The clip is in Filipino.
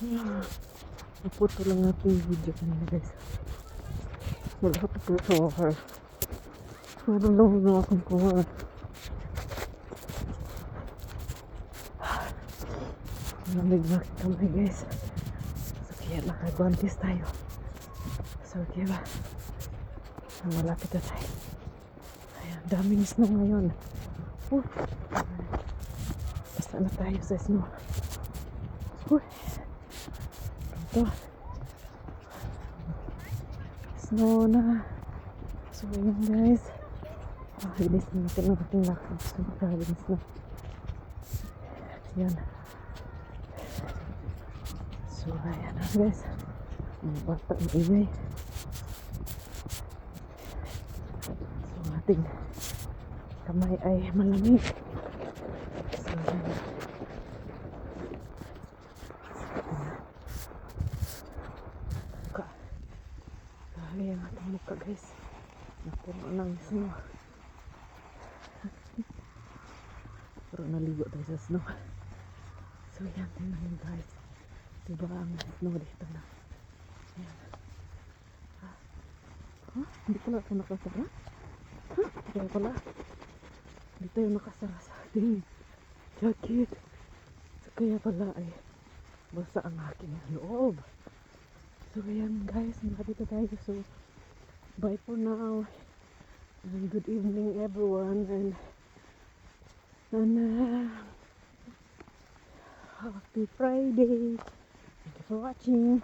Naputo lang natin yung video kanina guys. Wala ko po sa wakar. Sobrang lang na akong kuha. Malamig na kamay guys. So kaya nakagwantis tayo. So kaya ba? Malapit na tayo. Ayan, daming snow ngayon. Basta na tayo sa snow. Ito. Snow na. So yun guys. Bilis na natin ang ating lakad. So makabilis na. Ayan. So ayan na guys. Mga bata ang ingay. So ating kamay ay malamig. So ayan. Kaya ang ating mukha guys. Napuno ng snow. Pero naligo tayo sa snow. So yan, tingnan yun guys. Diba ang snow dito na. Ayan. Hindi pala ito nakasara? Kaya pala. Dito yung nakasara sa ating jacket. So kaya pala ay basa ang aking loob. So ayan guys, nakadito tayo. So bye for now. And good evening everyone. And happy Friday. Thank you for watching.